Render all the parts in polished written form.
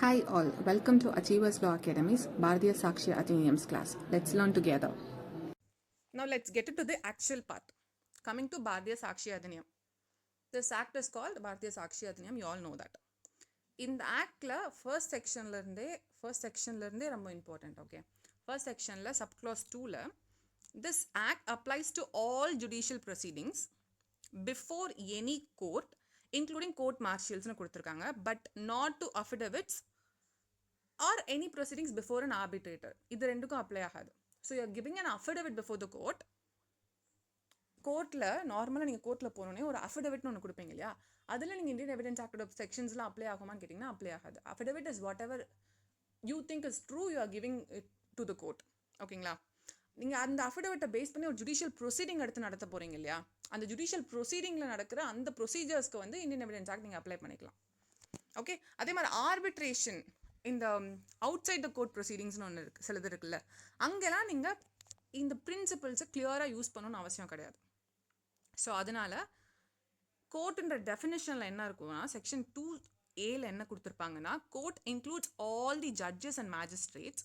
Hi all, welcome to Achievers Law Academy's Bharatiya Sakshi Adhiniyam's class. Let's learn together. Now let's get into the actual part. Coming to Bharatiya Sakshi Adhiniyam. This act is called Bharatiya Sakshi Adhiniyam. You all know that. In the act, first section ரொம்ப important. Okay. First section subclause 2 this act applies to all judicial proceedings before any court, including court martials, but not to affidavits or any proceedings before an arbitrator. இது ரெண்டுக்கும் apply ஆகாது. So you are giving an affidavit before the court. கோர்ட்டில் நார்மலாக நீங்கள் கோர்ட்டில் போனோடனே ஒரு அஃபிடவிட்னு ஒன்று கொடுப்பீங்க இல்லையா, அதில் நீங்கள் இந்தியன் எவிடன்ஸ் ஆக்டோட செக்ஷன்ஸ்லாம் அப்ளை ஆகுமான்னு கேட்டிங்கன்னா அப்ளை ஆகாது. Affidavit is what ever you think is true you are giving it to the court. ஓகேங்களா? நீங்கள் அந்த அஃபிடவிட்டை பேஸ் பண்ணி ஒரு ஜுடிஷியல் ப்ரொசீடிங் எடுத்து நடத்த போகிறீங்க இல்லையா, அந்த ஜுடிஷியல் ப்ரொசீடிங்கில் நடக்கிற அந்த ப்ரொசீஜர்ஸ்க்கு வந்து இந்தியன் எவிடன்ஸ் ஆக்ட் நீங்கள் அப்ளை பண்ணிக்கலாம். ஓகே. அதே மாதிரி ஆர்பிட்ரேஷன், இந்த அவுட் சைட் த கோர்ட் ப்ரொசீடிங்ஸ்னு ஒன்று இருக்குது, சிலது இருக்குல்ல, அங்கெல்லாம் நீங்கள் இந்த பிரின்சிபல்ஸை கிளியராக யூஸ் பண்ணணும்னு அவசியம் கிடையாது. ஸோ அதனால் கோர்ட்டுன்ற டெஃபினிஷனில் என்ன இருக்குன்னா, செக்ஷன் 2A என்ன கொடுத்துருப்பாங்கன்னா, court includes all the judges and magistrates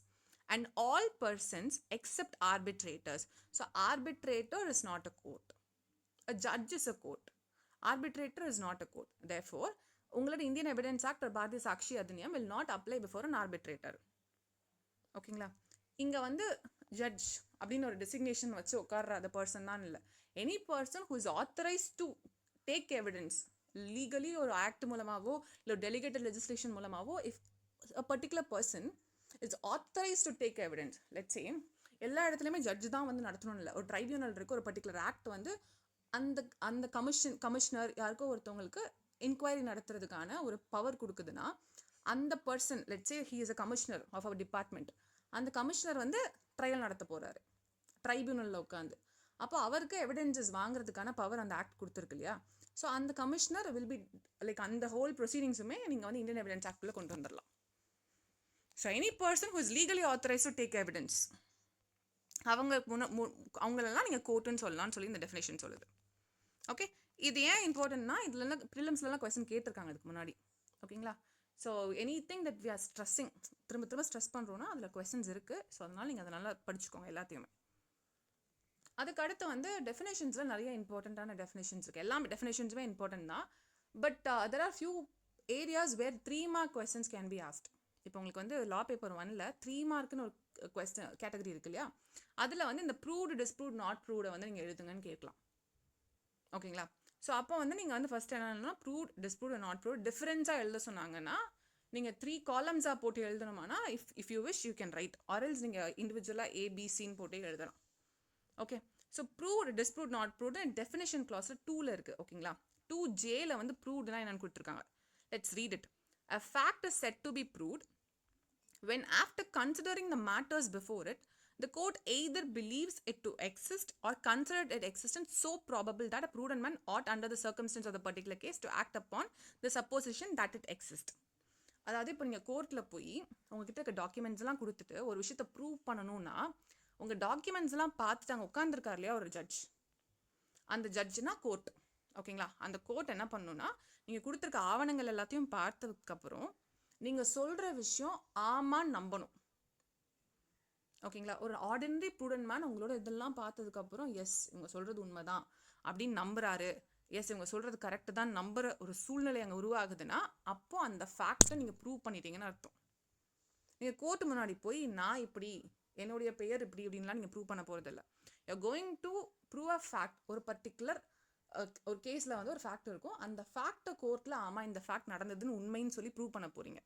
and all persons except arbitrators. So arbitrator is not a court, a judge is a court, arbitrator is not a court. Therefore உங்களோட Indian Evidence Act ஒரு Bharatiya Sakshya Adhiniyam will not apply before an arbitrator. ஓகேங்களா? இங்கே வந்து judge அப்படின்னு ஒரு designation வச்சு உட்கார்ற அந்த பர்சன் தான் இல்லை, any person who is authorised to take evidence legally ஒரு ஆக்ட் மூலமாகவோ இல்லை டெலிகேட்டட் லெஜிஸ்லேஷன் மூலமாகவோ, if a particular person is authorised to take evidence. Let's say எல்லா இடத்துலையுமே ஜட்ஜ் தான் வந்து நடத்தணும் இல்லை, ஒரு ட்ரைபியூனல் இருக்குது, ஒரு பர்டிகுலர் ஆக்ட் வந்து அந்த அந்த கமிஷனர் யாருக்கோ ஒருத்தவங்களுக்கு இன்கொயரி நடத்துறதுக்கான ஒரு பவர் கொடுக்குதுன்னா, அந்த person let's say he is a commissioner of our department, அந்த கமிஷனர் வந்து ட்ரையல் நடத்த போகிறாரு ட்ரைபியூனலில் உட்காந்து. அப்போ அவருக்கு எவிடன்சஸ் வாங்குறதுக்கான பவர் அந்த ஆக்ட் கொடுத்துருக்கு இல்லையா. ஸோ அந்த கமிஷனர் வில் பி லைக் அந்த ஹோல் ப்ரொசீடிங்ஸுமே நீங்கள் வந்து இந்தியன் எவிடன்ஸ் ஆக்டில் கொண்டு வந்துடலாம். So any person who is legally authorise to take evidence, அவங்களெல்லாம் நீங்கள் கோர்ட்டுன்னு சொல்லலாம்னு சொல்லி இந்த டெஃபினேஷன் சொல்லுது. ஓகே. இது ஏன் இம்பார்ட்டன்ட்னா, இதுலலாம் ப்ரிலிம்ஸ்லாம் கொஸ்டின் கேட்டிருக்காங்க இதுக்கு முன்னாடி. ஓகேங்களா? So anything that we are stressing, திரும்ப ஸ்ட்ரெஸ் பண்ணுறோன்னா அதில் கொஸ்டின்ஸ் இருக்குது. ஸோ அதனால் நீங்கள் அதை நல்லா படிச்சுக்கோங்க எல்லாத்தையுமே. அதுக்கு அடுத்து வந்து டெஃபினேஷன்ஸில் நிறைய இம்பார்ட்டண்ட்டான டெஃபினேஷன்ஸ் இருக்குது. எல்லா டெஃபினேஷன்ஸுமே இம்பார்ட்டன்ட் தான். But there are few areas where 3 mark questions can be asked. இப்போ உங்களுக்கு வந்து லா பேப்பர் 1ல் 3 மார்க்குன்னு ஒரு கொஸ்டின் கேட்டகரி இருக்கு இல்லையா, அதில் வந்து இந்த ப்ரூவ்டு டிஸ்ப்ரூவ்ட் நாட் ப்ரூவ்டை வந்து நீங்கள் எழுதுங்கன்னு கேட்கலாம். ஓகேங்களா? ஸோ அப்போ வந்து நீங்கள் வந்து ஃபஸ்ட் என்னன்னா ப்ரூவ்ட் டிஸ்ப்ரூவ்ட் நாட் ப்ரூவ்ட் டிஃப்ரென்ஸாக எழுத சொன்னாங்கன்னா நீங்கள் 3 காலம்ஸாக போட்டு எழுதணுமானா if you wish you can write, or else நீங்கள் இண்டிவிஜுவலாக ஏபிசின்னு போட்டு எழுதலாம். Okay. So proved disproved not proved definition கிளாஸில் 2ல் இருக்குது. ஓகேங்களா? 2Jல வந்து ப்ரூவ்டுனா என்னன்னு கொடுத்துருக்காங்க. Let's read it. A fact is said to be proved when, after considering the matters before it, the court either believes it to exist or considered its existence so probable that a prudent man ought, under the circumstance of the particular case, to act upon the supposition that it exists. அதாவது இப்போ நீங்கள் கோர்ட்டில் போய் உங்ககிட்ட இருக்க டாக்குமெண்ட்ஸ்லாம் கொடுத்துட்டு ஒரு விஷயத்தை ப்ரூவ் பண்ணணும்னா, உங்கள் டாக்குமெண்ட்ஸ்லாம் பார்த்துட்டு அங்கே உட்காந்துருக்கார் இல்லையா ஒரு ஜட்ஜ், அந்த ஜட்ஜுனா கோர்ட். ஓகேங்களா? அந்த கோர்ட் என்ன பண்ணணும்னா, நீங்கள் கொடுத்துருக்க ஆவணங்கள் எல்லாத்தையும் பார்த்ததுக்கப்புறம் நீங்கள் சொல்கிற விஷயம் ஆமான்னு நம்பணும். ஓகேங்களா? ஒரு ஆர்டினரி ப்ரூடன்ட் மேன் உங்களோட இதெல்லாம் பார்த்ததுக்கப்புறம் எஸ் இவங்க சொல்கிறது உண்மை தான் அப்படின்னு நம்புறாரு, எஸ் இவங்க சொல்கிறது கரெக்டு தான் நம்புகிற ஒரு சூழ்நிலை அங்கே உருவாகுதுன்னா, அப்போது அந்த ஃபேக்டை நீங்கள் ப்ரூவ் பண்ணிட்டீங்கன்னு அர்த்தம். நீங்கள் கோர்ட்டு முன்னாடி போய் நான் இப்படி என்னுடைய பெயர் இப்படி இப்படின்லாம் நீங்கள் ப்ரூவ் பண்ண போகிறதில்ல. You going to prove a fact. ஒரு பர்டிகுலர் ஒரு கேஸில் வந்து ஒரு ஃபேக்ட் இருக்கும், அந்த ஃபேக்டை கோர்ட்டில் ஆமாம் இந்த ஃபேக்ட் நடந்ததுன்னு உண்மைன்னு சொல்லி ப்ரூவ் பண்ண போகிறீங்க.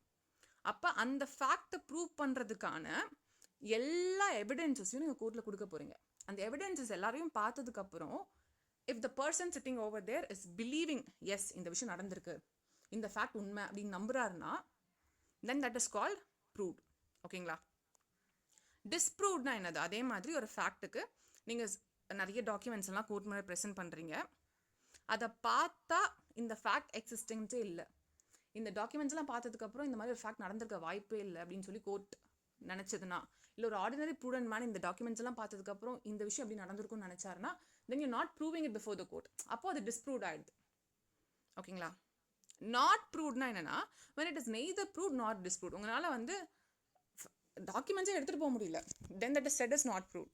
அப்போ அந்த ஃபேக்டை ப்ரூவ் பண்ணுறதுக்கான எல்லா எவிடன்ஸஸையும் நீங்கள் கோர்ட்டில் கொடுக்க போகிறீங்க. அந்த எவிடன்ஸஸ் எல்லாரையும் பார்த்ததுக்கப்புறம் if the person sitting over there is believing as இந்த விஷயம் நடந்திருக்கு, இந்த ஃபேக்ட் உண்மை அப்படின்னு நம்புறாருன்னா, then that is called proved. ஓகேங்களா? டிஸ்ப்ரூவ்ட்னா என்னது? அதே மாதிரி ஒரு ஃபேக்ட்டுக்கு நீங்கள் நிறைய டாக்குமெண்ட்ஸ் எல்லாம் கோர்ட் முன்னாடி ப்ரெசென்ட் பண்ணுறீங்க, அதை பார்த்தா இந்த ஃபேக்ட் எக்ஸிஸ்டிங்ஸே இல்லை, இந்த டாக்குமெண்ட்ஸ்லாம் பார்த்ததுக்கப்புறம் இந்த மாதிரி ஒரு ஃபேக்ட் நடந்திருக்க வாய்ப்பே இல்லை அப்படின்னு சொல்லி கோர்ட் நினச்சதுன்னா, இல்லை ஒரு ஆர்டினரி ப்ரூடன்ட் மேன் இந்த டாக்குமெண்ட்ஸ் எல்லாம் பார்த்ததுக்கப்புறம் இந்த விஷயம் அப்படி நடந்திருக்கும்னு நினச்சாருன்னா, then you not proving it before the court. அப்போ அது டிஸ்ப்ரூவ்ட் ஆகிடுது. ஓகேங்களா? நாட் ப்ரூவ்ட்னா என்னன்னா when it is neither proved nor disproved. உங்களால் வந்து டாக்குமெண்ட்ஸே எடுத்துகிட்டு போக முடியல, then that is said as not proved.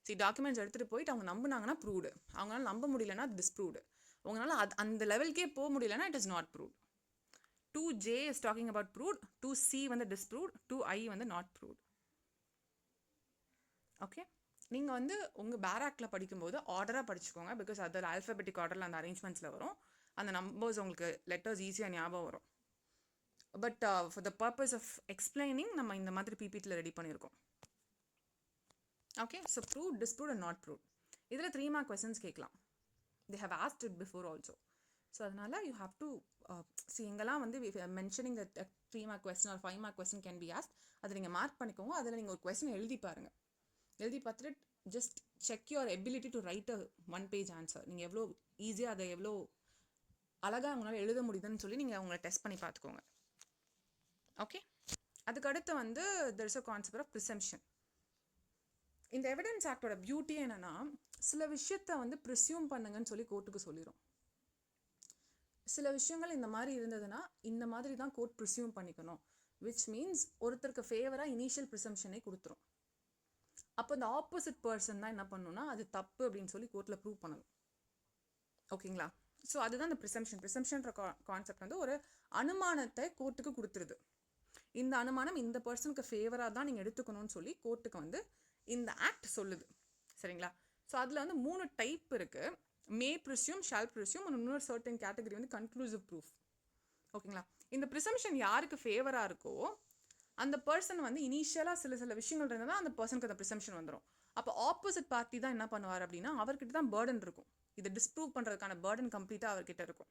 சரி, டாக்குமெண்ட்ஸ் எடுத்துகிட்டு போயிட்டு அவங்க நம்பினாங்கன்னா ப்ரூவ்டு, அவங்களால நம்ப முடியலன்னா டிஸ்ப்ரூவ்டு. உங்களால் அந்த லெவலுக்கே போக முடியலன்னா it is not proved. 2J is talking about proved, 2C வந்து டிஸ்ப்ரூவ்ட், 2I வந்து நாட் ப்ரூவ்ட். ஓகே, நீங்கள் வந்து உங்கள் பேராக்டில் படிக்கும்போது ஆர்டராக படிச்சுக்கோங்க, பிகாஸ் அதில் ஆல்ஃபபெட்டிக் ஆர்டரில் அந்த அரேஞ்ச்மெண்ட்ஸில் வரும், அந்த நம்பர்ஸ் உங்களுக்கு லெட்டர்ஸ் ஈஸியாக ஞாபகம் வரும். But for the purpose of explaining நம்ம இந்த மாதிரி பிபிடியில் ரெடி பண்ணியிருக்கோம். Okay, so prove, disprove and not prove. இதில் 3 மார்க் கொஸ்டின்ஸ் கேட்கலாம். They have asked it before also. So அதனால் யூ ஹாவ் டு எங்கெல்லாம் வந்து mentioning the 3 mark question or 5 mark question can be ask, அதை நீங்கள் மார்க் பண்ணிக்கோங்க. அதில் நீங்கள் ஒரு கொஸ்டின் எழுதி பாருங்கள். எழுதி பார்த்துட்டு just check your ability to right a 1 page answer. நீங்கள் எவ்வளோ ஈஸியாக அதை எவ்வளோ அழகாக உங்களால் எழுத முடியுதுன்னு சொல்லி நீங்கள் அவங்கள டெஸ்ட் பண்ணி பார்த்துக்கோங்க. ஓகே, அதுக்கடுத்து வந்து there is a concept of presumption. இந்த எவிடன்ஸ் ஆக்டோட பியூட்டி என்னன்னா, சில விஷயத்த வந்து ப்ரிசியூம் பண்ணுங்கன்னு சொல்லி கோர்ட்டுக்கு சொல்லிடும். சில விஷயங்கள் இந்த மாதிரி இருந்ததுன்னா இந்த மாதிரி தான் கோர்ட் ப்ரிசியூம் பண்ணிக்கணும், விச் மீன்ஸ் ஒருத்தருக்கு ஃபேவராக இனிஷியல் ப்ரிசம்ஷனே கொடுத்துரும். அப்போ இந்த ஆப்போசிட் பர்சன் தான் என்ன பண்ணணும்னா அது தப்பு அப்படின்னு சொல்லி கோர்ட்டில் ப்ரூவ் பண்ணணும். ஓகேங்களா? ஸோ அதுதான் இந்த ப்ரிசம்ஷன்ற கான்செப்ட் வந்து ஒரு அனுமானத்தை கோர்ட்டுக்கு கொடுத்துருது. இந்த அனுமானம் இந்த பர்சனுக்கு ஃபேவராக தான் நீங்கள் எடுத்துக்கணும்னு சொல்லி கோர்ட்டுக்கு வந்து இந்த ஆக்ட் சொல்லுது. சரிங்களா? ஸோ அதில் வந்து 3 டைப் இருக்குது. மே ப்ரிசியூம், ஷால் ப்ரிசியூம், இன்னொரு சர்டன் கேட்டகரி வந்து கன்க்ளூசிவ் ப்ரூஃப். ஓகேங்களா? இந்த ப்ரிசம்ஷன் யாருக்கு ஃபேவராக இருக்கோ அந்த பர்சன் வந்து இனிஷியலாக சில விஷயங்கள் இருந்தால் தான் அந்த பர்சனுக்கு அந்த ப்ரிசம்ஷன் வந்துடும். அப்போ ஆப்போசிட் பார்ட்டி தான் என்ன பண்ணுவார் அப்படின்னா, அவர்கிட்ட தான் பேர்டன் இருக்கும். இதை டிஸ்ப்ரூவ் பண்ணுறதுக்கான பேர்டன் கம்ப்ளீட்டாக அவர்கிட்ட இருக்கும்.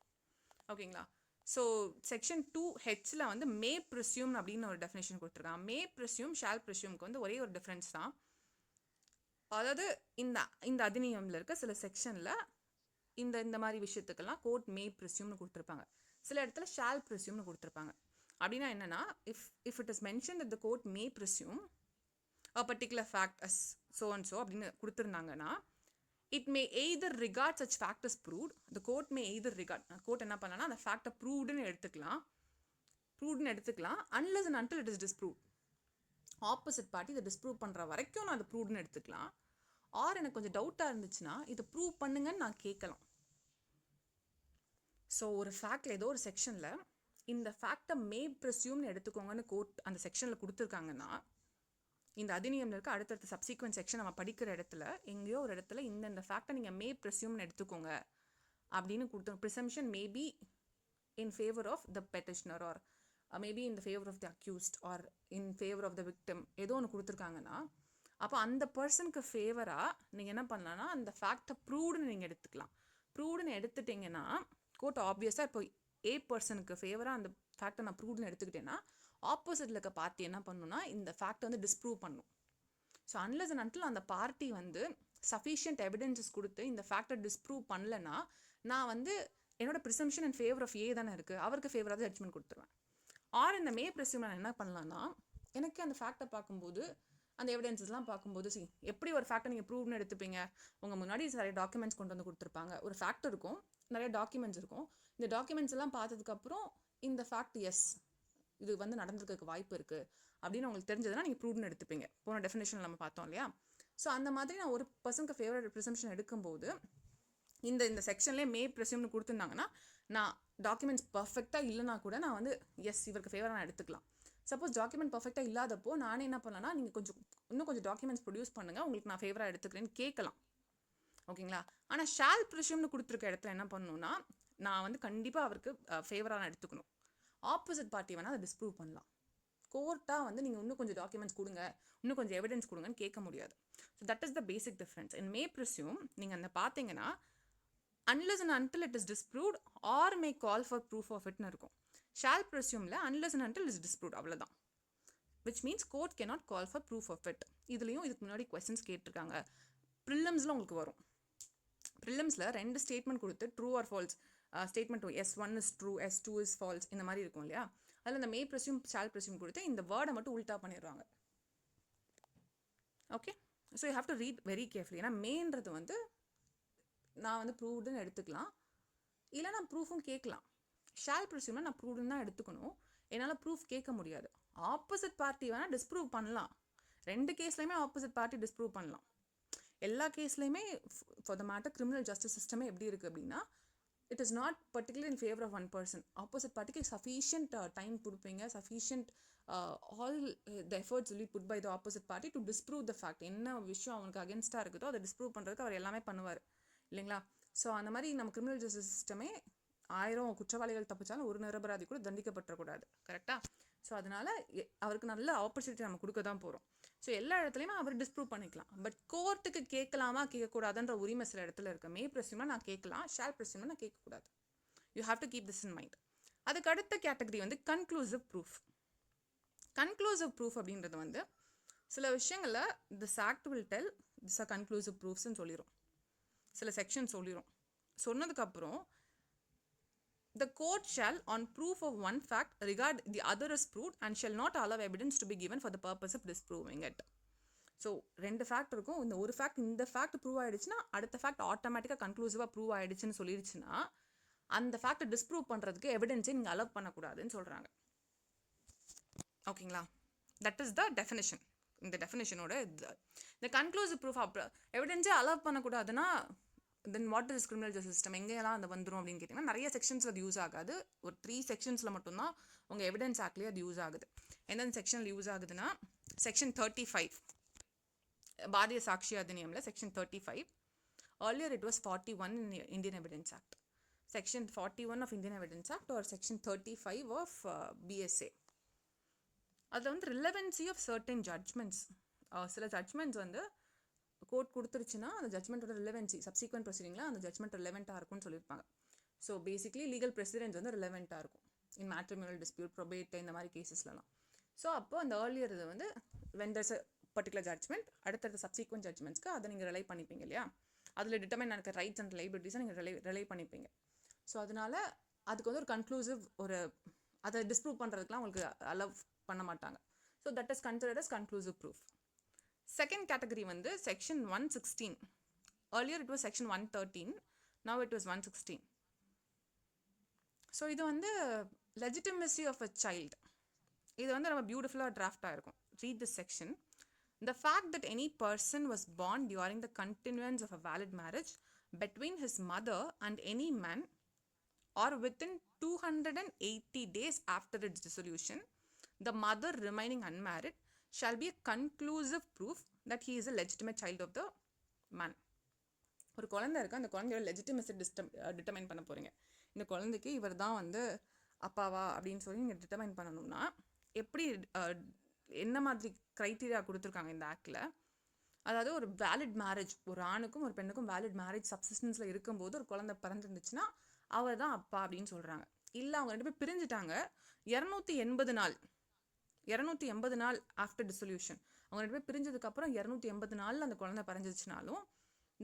ஓகேங்களா? ஸோ செக்ஷன் 2Hல வந்து மே ப்ரிசியூம் அப்படின்னு ஒரு டெஃபினேஷன் கொடுத்துருக்காங்க. மே ப்ரிசியூம், ஷால் ப்ரிசியூம்க்கு வந்து ஒரே ஒரு டிஃப்ரென்ஸ் தான். அதாவது இந்த அதிநியமில் இருக்க சில செக்ஷனில் இந்த மாதிரி விஷயத்துக்கெல்லாம் கோர்ட் மே ப்ரிசியூம்னு கொடுத்துருப்பாங்க, சில இடத்துல ஷால் ப்ரிசியூம்னு கொடுத்துருப்பாங்க. அப்படின்னா என்னன்னா, if it is mention that the court May presume a particular fact us so and so அப்படின்னு கொடுத்துருந்தாங்கன்னா, it may either regard such fact as proved. The court may either regard, court என்ன பண்ணலாம்னா அந்த ஃபேக்டை ப்ரூவ்டுன்னு எடுத்துக்கலாம் unless and until it is disproved. Opposite party இதை disprove பண்ணுற வரைக்கும் நான் அதை ப்ரூவ்டுன்னு எடுத்துக்கலாம். ஆர் எனக்கு கொஞ்சம் டவுட்டாக இருந்துச்சுன்னா இதை ப்ரூவ் பண்ணுங்கன்னு நான் கேட்கலாம். ஸோ ஒரு ஃபேக்டில் ஏதோ ஒரு செக்ஷனில் இந்த ஃபேக்டை மே ப்ரிசியூம்னு எடுத்துக்கோங்கன்னு கோர்ட் அந்த செக்ஷனில் கொடுத்துருக்காங்கன்னா, இந்த அதிநியமில் இருக்க அடுத்தடுத்த சப்சீக்வெண்ட் செக்ஷன் நம்ம படிக்கிற இடத்துல எங்கேயோ ஒரு இடத்துல இந்த ஃபேக்டை நீங்கள் மே ப்ரிசியூம்னு எடுத்துக்கோங்க அப்படின்னு கொடுத்தோம். Presumption maybe in favour of the petitioner or maybe in the favour of the accused or in favour of the victim ஏதோ ஒன்று கொடுத்துருக்காங்கன்னா, அப்போ அந்த பர்சனுக்கு ஃபேவராக நீங்கள் என்ன பண்ணலான்னா அந்த ஃபேக்டை ப்ரூவ்டுன்னு நீங்கள் எடுத்துக்கலாம். ப்ரூவ்டுன்னு எடுத்துட்டிங்கன்னா கோர்ட் ஆப்வியஸாக இப்போ ஏ பர்சனுக்கு ஃபேவராக அந்த ஃபேக்டை நான் ப்ரூவ்டுன்னு எடுத்துக்கிட்டேன்னா ஆப்போசிட்டில் இருக்க பார்ட்டி என்ன பண்ணணும்னா இந்த ஃபேக்டை வந்து டிஸ்ப்ரூவ் பண்ணும். ஸோ அன்லஸ் அண்ட் அன்டில் அந்த பார்ட்டி வந்து சஃபிஷியன்ட் எவிடன்சஸ் கொடுத்து இந்த ஃபேக்டை டிஸ்ப்ரூவ் பண்ணலன்னா நான் வந்து என்னோட ப்ரிசம்ஷன் அண்ட் ஃபேவர் ஆஃப் ஏ தானே இருக்குது, அவருக்கு ஃபேவராக ஜட்ஜ்மெண்ட் கொடுத்துருவேன். ஆர் இந்த மே ப்ரிசியூம் நான் என்ன பண்ணலான்னா, எனக்கு அந்த ஃபேக்டை பார்க்கும்போது அந்த எவிடன்ஸஸ்லாம் பார்க்கும்போது எப்படி ஒரு ஃபேக்டை நீங்கள் ப்ரூவ்னு எடுத்துப்பீங்க, உங்கள் முன்னாடி நிறைய டாக்குமெண்ட்ஸ் கொண்டு வந்து கொடுத்துருப்பாங்க, ஒரு ஃபேக்ட் இருக்கும், நிறைய டாக்குமெண்ட்ஸ் இருக்கும். இந்த டாக்குமெண்ட்ஸ் எல்லாம் பார்த்ததுக்கப்புறம் இந்த ஃபேக்ட் எஸ் இது வந்து நடந்திருக்கிறதுக்கு வாய்ப்பு இருக்குது அப்படின்னு உங்களுக்கு தெரிஞ்சதுன்னா நீங்கள் ப்ரூவ்னு எடுத்துப்பீங்க. போன டெஃபினேஷன் நம்ம பார்த்தோம் இல்லையா? ஸோ அந்த மாதிரி நான் ஒரு பர்சனுக்கு ஃபேவரட் ப்ரிசம்ஷன் எடுக்கும்போது இந்த செக்ஷன்லேயே மே ப்ரிசியூம்னு கொடுத்துருந்தாங்கன்னா நான் டாக்குமெண்ட்ஸ் பர்ஃபெக்டாக இல்லைனா கூட நான் வந்து எஸ் இவருக்கு ஃபேவராக நான் எடுத்துக்கலாம். சப்போஸ் டாக்குமெண்ட் பர்ஃபெக்டாக இல்லாதப்போ நானே என்ன பண்ணலாம்னா நீங்கள் இன்னும் கொஞ்சம் டாக்குமெண்ட்ஸ் ப்ரொடியூஸ் பண்ணுங்கள், உங்களுக்கு நான் ஃபேவராக எடுத்துக்கிறேன்னு கேட்கலாம். ஓகேங்களா? ஆனால் ஷால் ப்ரிசியூம்னு கொடுத்துருக்க இடத்துல என்ன பண்ணணும்னா நான் வந்து கண்டிப்பாக அவருக்கு ஃபேவராக நான் எடுத்துக்கணும். ஆப்போசிட் பார்ட்டி வேணால் அதை டிஸ்ப்ரூவ் பண்ணலாம். கோர்ட்டாக வந்து நீங்கள் இன்னும் கொஞ்சம் டாக்குமெண்ட்ஸ் கொடுங்க, இன்னும் கொஞ்சம் எவிடன்ஸ் கொடுங்கன்னு கேட்க முடியாது. So that is the basic difference. In May presume நீங்கள் அந்த பார்த்தீங்கன்னா unless and until it is disproved or may call for proof of it னு இருக்கும். ஷால் ப்ரிசியூமில் unless and until it is disproved அவ்வளோதான். which means court cannot call for proof of it. இதுலேயும் இதுக்கு முன்னாடி கொஸ்டின்ஸ் கேட்டிருக்காங்க, ப்ரிலிம்ஸில் உங்களுக்கு வரும். ப்ரிலிம்ஸில் 2 ஸ்டேட்மெண்ட் கொடுத்து true or false statement S1 is true, S2 is false இந்த மாதிரி இருக்கும் இல்லையா? அதில் இந்த மே ப்ரிசியூம் ஷால் ப்ரிசியூம் கொடுத்து இந்த வேர்டை மட்டும் உல்ட்டா பண்ணிடுவாங்க. Okay, so you have to read very carefully. ஏன்னா மேன்றது வந்து நான் வந்து ப்ரூவ்டுன்னு எடுத்துக்கலாம், இல்லை நான் ப்ரூஃபும் கேட்கலாம். ஷால் ப்ரிசியூம்னா நான் ப்ரூவ்டுன்னு தான் எடுத்துக்கணும், என்னால் ப்ரூஃப் கேட்க முடியாது. ஆப்போசிட் பார்ட்டி வேணால் டிஸ்ப்ரூவ் பண்ணலாம். 2 கேஸ்லையுமே ஆப்போசிட் பார்ட்டி டிஸ்ப்ரூவ் பண்ணலாம். எல்லா கேஸ்லையுமே for the matter criminal justice சிஸ்டமே எப்படி இருக்குது அப்படின்னா, it is not particular in favour of one person. Opposite பார்ட்டிக்கு சஃபிஷியன்ட் டைம் கொடுப்பீங்க, sufficient all the efforts will be put by the opposite party to disprove the fact. என்ன விஷயம் அவனுக்கு அகேன்ஸ்டாக இருக்குதோ அதை டிஸ்ப்ரூவ் பண்ணுறதுக்கு அவர் எல்லாமே பண்ணுவார் இல்லைங்களா. ஸோ அந்த மாதிரி நம்ம கிரிமினல் ஜஸ்டிஸ் சிஸ்டமே 1000 குற்றவாளிகள் தப்பிச்சாலும் ஒரு நிரபராதி கூட தண்டிக்கப்பட்டுறக்கூடாது. கரெக்டாக? ஸோ அதனால் அவருக்கு நல்ல ஆப்பர்ச்சுனிட்டி நம்ம கொடுக்க தான் போகிறோம். ஸோ எல்லா இடத்துலையுமே அவர் டிஸ்ப்ரூவ் பண்ணிக்கலாம். பட் கோர்ட்டுக்கு கேட்கலாமா கேட்கக்கூடாதுன்ற உரிமை சில இடத்துல இருக்குது. மே ப்ரெஸ்யூம்னா நான் கேட்கலாம், ஷால் ப்ரெஸ்யூம்னா நான் கேட்கக்கூடாது. You have to keep this in mind. அதுக்கு அடுத்த கேட்டகரி வந்து கன்க்ளூசிவ் ப்ரூஃப். கன்க்ளூசிவ் ப்ரூஃப் அப்படின்றது வந்து சில விஷயங்களில் this act will tell this are conclusive ப்ரூஃப்ஸ்ன்னு சொல்லிடும், சில செக்ஷன் சொல்லிடும். சொன்னதுக்கப்புறம் the court shall on proof of one fact regard the other as proved and shall not allow evidence to be given for the purpose of disproving it. So 2 fact இருக்கும். இந்த ஒரு fact இந்த fact prove ஆகிடுச்சுன்னா அடுத்த fact ஆட்டோமேட்டிக்காக கன்க்ளூசிவாக prove ஆகிடுச்சுன்னு சொல்லிடுச்சுன்னா அந்த ஃபேக்ட்டை disprove பண்ணுறதுக்கு எவிடன்ஸே நீங்கள் அலோவ் பண்ணக்கூடாதுன்னு சொல்கிறாங்க. ஓகேங்களா? That is the definition. இந்த டெஃபினேஷனோட இந்த கன்க்ளூசிவ் ப்ரூஃப் எவிடன்ஸே அலோவ் பண்ணக்கூடாதுன்னா then what is criminal justice system, எங்கெல்லாம் அது வந்துடும் அப்படின்னு கேட்டிங்கன்னா நிறைய செக்ஷன்ஸில் அது யூஸ் ஆகாது. ஒரு 3 செக்ஷன்ஸில் மட்டும்தான் உங்கள் எவிடன்ஸ் ஆக்ட்லேயே அது யூஸ் ஆகுது. எந்தெந்த செக்ஷனில் யூஸ் ஆகுதுன்னா செக்ஷன் 35 பாரதிய சாட்சி அதிநியமில் section 35. earlier it was 41 in Indian Evidence Act. Section 41 of Indian Evidence Act or section 35 of BSA. அதில் வந்து ரிலவென்சி ஆஃப் சர்டன் ஜட்ஜ்மெண்ட்ஸ், சில ஜட்ஜ்மெண்ட்ஸ் வந்து கோர்ட் கொடுத்துருச்சுன்னா அந்த ஜட்ஜ்மெண்ட்டோட ரிலவென்சி சப்சிக்வெண்ட் ப்ரொசீடிங்கில் அந்த ஜட்ஜ்மெண்ட் ரிலவெண்ட்டாக இருக்கும்னு சொல்லியிருப்பாங்க. ஸோ பேசிக்லி லீகல் ப்ரெசிடென்ஸ் வந்து ரிலவெண்ட்டாக இருக்கும் இன் மேட்ரிமோனியல் டிஸ்பியூட், ப்ரொபேட், இந்த மாதிரி கேசஸ்லாம். ஸோ அப்போ அந்த ஏர்லியர் இது வந்து when there's a particular judgment அடுத்தடுத்த சப்சிக்வெண்ட் ஜட்ஜ்மெண்ட்ஸ்க்கு அதை நீங்கள் ரிலை பண்ணிப்பீங்க இல்லையா, அதில் டிட்டர்மைன் நடக்கிற ரைட்ஸ் அண்ட் லைபிலிட்டிஸை நீங்கள் ரிலை பண்ணிப்பீங்க. ஸோ அதனால அதுக்கு வந்து ஒரு கன்க்ளூசிவ் ஒரு அதை டிஸ்ப்ரூவ் பண்ணுறதுக்குலாம் உங்களுக்கு அலோவ் பண்ண மாட்டாங்க. So that is considered as conclusive proof. Second category வந்து section 116. earlier it was section 113, now it was 116. So இது வந்து legitimacy of a child. இது வந்து நம்ம பியூட்டிஃபுல்லாக டிராஃப்டாக இருக்கும். read this section. The fact that any person was born during the continuance of a valid marriage between his mother and any man or within 280 days after its dissolution, the mother remaining unmarried, shall be a conclusive proof that he is a legitimate child of the man. ஒரு குழந்தை இருக்குது, அந்த குழந்தையோட legitimacy determine பண்ண போகிறீங்க. இந்த குழந்தைக்கு இவர் தான் வந்து அப்பாவா அப்படின்னு சொல்லி நீங்கள் டிட்டர்மைன் பண்ணணும்னா எப்படி என்ன மாதிரி க்ரைட்டீரியா கொடுத்துருக்காங்க இந்த ஆக்டில். அதாவது ஒரு வேலிட் மேரேஜ், ஒரு ஆணுக்கும் ஒரு பெண்ணுக்கும் வேலிட் மேரேஜ் சப்சிஸ்டன்ஸில் இருக்கும்போது ஒரு குழந்தை பிறந்துருந்துச்சுன்னா அவர் தான் அப்பா அப்படின்னு சொல்கிறாங்க. இல்லை அவங்க 2 பேர் பிரிஞ்சுட்டாங்க, 280 நாள் ஆஃப்டர் டிசொல்யூஷன், அவங்க 2 பேர் பிரிஞ்சதுக்கப்புறம் 280 நாளில் அந்த குழந்தை பிறந்துச்சுனாலும்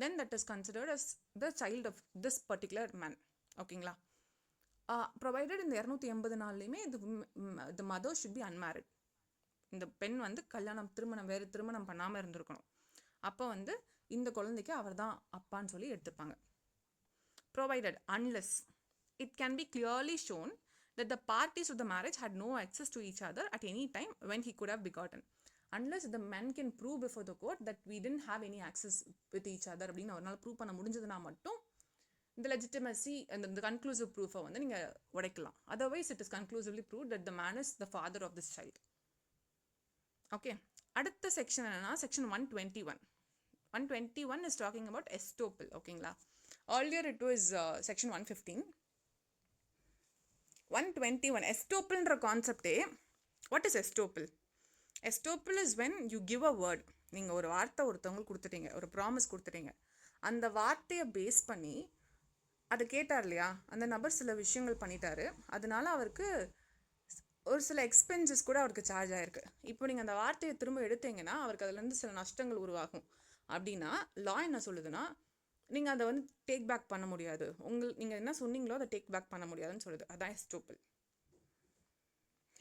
then that is considered as the child of this particular man. ஓகேங்களா? ப்ரொவைடட் இந்த 280 நாள்லையுமே the mother should be unmarried. இந்த பெண் வந்து வேறு திருமணம் பண்ணாமல் இருந்திருக்கணும். அப்போ வந்து இந்த குழந்தைக்கு அவர் தான் அப்பான்னு சொல்லி எடுத்துப்பாங்க. Provided unless it can be clearly shown that the parties of the marriage had no access to each other at any time when he could have begotten. Unless the man can prove before the court that we didn't have any access with each other அப்படின்னு அவரால் prove பண்ண முடிஞ்சதுன்னா மட்டும் இந்த legitimacy அந்த conclusive ப்ரூஃபை வந்து நீங்கள் உடைக்கலாம். Otherwise it is conclusively prove that the man is the father of this child. Okay, அடுத்த செக்ஷன் என்னன்னா section 121. 121 is talking about estoppel. ஓகேங்களா? earlier it was section 115. 121 estoppelன்ற கான்செப்டே. What is estoppel? estoppel is when you give a word. நீங்கள் ஒரு வார்த்தை ஒருத்தவங்களுக்கு கொடுத்துட்டீங்க, ஒரு ப்ராமிஸ் கொடுத்துட்டீங்க, அந்த வார்த்தையை பேஸ் பண்ணி அதை கேட்டார் இல்லையா, அந்த நபர் சில விஷயங்கள் பண்ணிட்டாரு, அதனால அவருக்கு ஒரு சில எக்ஸ்பென்சஸ் கூட அவருக்கு சார்ஜ் ஆகிருக்கு. இப்போ நீங்கள் அந்த வார்த்தையை திரும்ப எடுத்தீங்கன்னா அவருக்கு அதுலேருந்து சில நஷ்டங்கள் உருவாகும். அப்படின்னா லா என்ன சொல்லுதுன்னா நீங்கள் அதை வந்து டேக் பேக் பண்ண முடியாது, நீங்கள் என்ன சொன்னீங்களோ அதை டேக் பேக் பண்ண முடியாதுன்னு சொல்லுது. அதான் எஸ்டோப்பல்.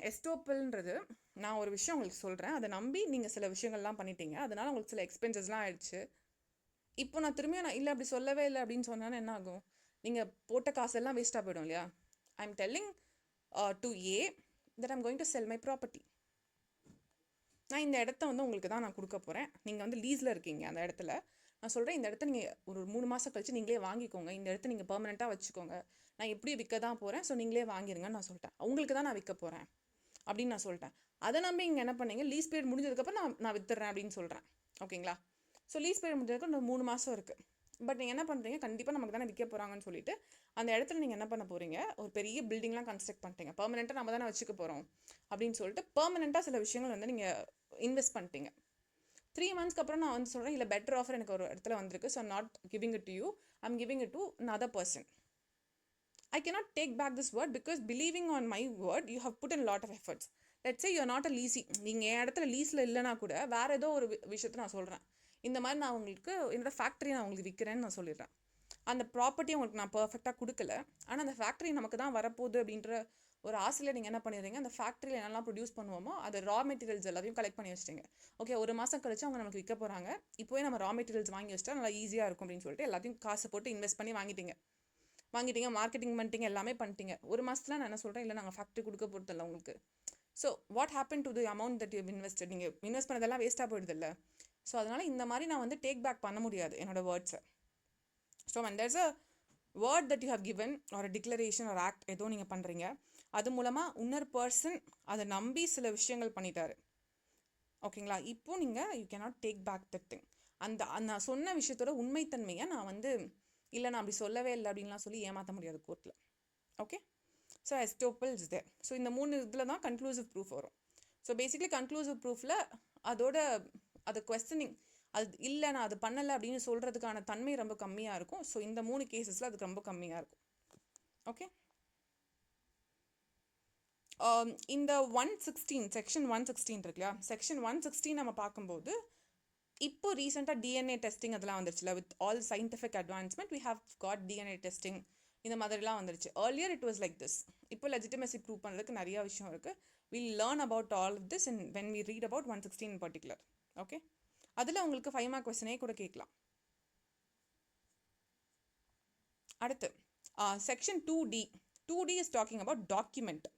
எஸ்டோப்பல்ன்றது நான் ஒரு விஷயம் உங்களுக்கு சொல்கிறேன், அதை நம்பி நீங்கள் சில விஷயங்கள்லாம் பண்ணிட்டீங்க, அதனால் உங்களுக்கு சில எக்ஸ்பென்சஸ்லாம் ஆயிடுச்சு. இப்போ நான் திரும்பியும் இல்லை அப்படி சொல்லவே இல்லை அப்படின்னு சொன்னாலும் என்ன ஆகும், நீங்கள் போட்ட காசெல்லாம் வேஸ்ட்டாக போயிடும் இல்லையா. I'm telling to A that I'm going to sell my property. நான் இந்த இடத்த வந்து உங்களுக்கு தான் நான் கொடுக்க போகிறேன். நீங்கள் வந்து லீஸில் இருக்கீங்க அந்த இடத்துல. நான் சொல்கிறேன், இந்த இடத்த நீங்கள் ஒரு 3 மாதம் கழிச்சு நீங்களே வாங்கிக்கோங்க. இந்த இடத்த நீங்கள் பெர்மனெண்ட்டாக வச்சுக்கோங்க. நான் எப்படி விற்க தான் போகிறேன், ஸோ நீங்களே வாங்கிருங்கன்னு நான் சொல்லிட்டேன். உங்களுக்கு தான் நான் விற்க போகிறேன் அப்படின்னு நான் சொல்லிட்டேன். அதை நம்பி இங்கே என்ன பண்ணீங்க, லீஸ் பீரியட் முடிஞ்சதுக்கப்புறம் நான் வித்துறேன் அப்படின்னு சொல்கிறேன். ஓகேங்களா? ஸோ லீஸ் பீரியட் முடிஞ்சதுக்கு இன்னும் 3 மாதம் இருக்குது. பட் நீங்கள் என்ன பண்ணுறீங்க, கண்டிப்பாக நமக்கு தானே விற்க போகிறாங்கன்னு சொல்லிட்டு அந்த இடத்துல நீங்கள் என்ன பண்ண போகிறீங்க, ஒரு பெரிய பில்டிங்லாம் கன்ஸ்ட்ரக்ட் பண்ணிட்டீங்க. பெர்மனெண்ட்டாக நம்ம தானே வச்சுக்க போகிறோம் அப்படின்னு சொல்லிட்டு பெர்மனெண்ட்டாக சில விஷயங்கள் வந்து நீங்கள் இன்வெஸ்ட் பண்ணிட்டீங்க. 3 மந்த்ஸ்க்கு அப்புறம் நான் வந்து சொல்கிறேன், இல்லை பெட்டர் ஆஃபர் எனக்கு ஒரு இடத்துல வந்திருக்கு, so not giving it to you, I'm giving it to another person. I cannot take back this word because believing on my word, you have put in a lot of efforts. Let's say you're not a leasee. நீங்கள் என் இடத்துல லீஸில் இல்லைனா கூட வேறு ஏதோ ஒரு விஷயத்தை நான் சொல்கிறேன், இந்த மாதிரி நான் உங்களுக்கு என்னோடய ஃபேக்ட்ரி நான் உங்களுக்கு விற்கிறேன்னு நான் சொல்லிடுறேன். அந்த ப்ராப்பர்ட்டி உங்களுக்கு நான் பர்ஃபெக்டாக கொடுக்கல, ஆனால் அந்த ஃபேக்ட்ரி நமக்கு தான் வரப்போகுது அப்படின்ற ஒரு ஆசையில் நீங்கள் என்ன பண்ணிடுறீங்க, அந்த ஃபேக்ட்ரியில் என்னெல்லாம் ப்ரொடியூஸ் பண்ணுவோமோ அது ரா மெட்டீரியல்ஸ் எல்லாத்தையும் கலெக்ட் பண்ணி வச்சிட்டிங்க. ஓகே, ஒரு மாதம் கழிச்சு அவங்க நமக்கு விற்க போகிறாங்க, இப்போவே நம்ம ரா மெட்டீரியல்ஸ் வாங்கி வச்சிட்டா நல்லா ஈஸியாக இருக்கும் அப்படின்னு சொல்லிட்டு எல்லாத்தையும் காசு போட்டு இன்வெஸ்ட் பண்ணி வாங்கிட்டீங்க, மார்க்கெட்டிங் பண்ணிட்டீங்க, எல்லாமே பண்ணிட்டீங்க. ஒரு மாதத்தில் நான் என்ன சொல்கிறேன், இல்லை நாங்கள் ஃபேக்ட்ரி கொடுக்க போகிறதில்ல உங்களுக்கு. So what happen to the amount that you invested, நீங்கள் இன்வெஸ்ட் பண்ணதெல்லாம் வேஸ்ட்டாக போயிடுதில்ல. ஸோ அதனால் இந்த மாதிரி நான் வந்து டேக் பேக் பண்ண முடியாது என்னோடய வேர்ட்ஸை. So when there's a word that you have given or a declaration or act ஏதோ நீங்கள் பண்ணுறீங்க, அது மூலமாக இன்னொரு பர்சன் அதை நம்பி சில விஷயங்கள் பண்ணிட்டாரு. ஓகேங்களா? இப்போது நீங்கள் you cannot take back that thing. அந்த நான் சொன்ன விஷயத்தோட உண்மைத்தன்மையை நான் வந்து இல்லை நான் அப்படி சொல்லவே இல்லை அப்படின்லாம் சொல்லி ஏமாற்ற முடியாது கோர்ட்டில். Okay, so estoppel is there. So இந்த 3 இதில் தான் கன்க்ளூசிவ் ப்ரூஃப் வரும். ஸோ பேசிக்லி கன்க்ளூசிவ் ப்ரூஃபில் அதோட அது கொஸ்டினிங், அது இல்லை நான் அது பண்ணலை அப்படின்னு சொல்கிறதுக்கான தன்மை ரொம்ப கம்மியாக இருக்கும். ஸோ இந்த 3 கேசஸில் அதுக்கு ரொம்ப கம்மியாக இருக்கும். ஓகே, இந்த 116 செக்ஷன் 116 இருக்கு இல்லையா, செக்ஷன் 116 நம்ம பார்க்கும்போது இப்போ ரீசெண்டாக டிஎன்ஏ டெஸ்டிங் அதெல்லாம் வந்துருச்சுல. With all scientific advancement we have got DNA testing, இந்த மாதிரிலாம் வந்துருச்சு. earlier it was like this. இப்போ லெஜிட்டிமசி ப்ரூவ் பண்ணுறதுக்கு நிறையா விஷயம் இருக்குது. we'll learn about all of this and when we read about 116 in particular. Okay, அதில் உங்களுக்கு 5 மார்க் கொஸ்டினே கூட கேட்கலாம். அடுத்து section 2D is talking about document.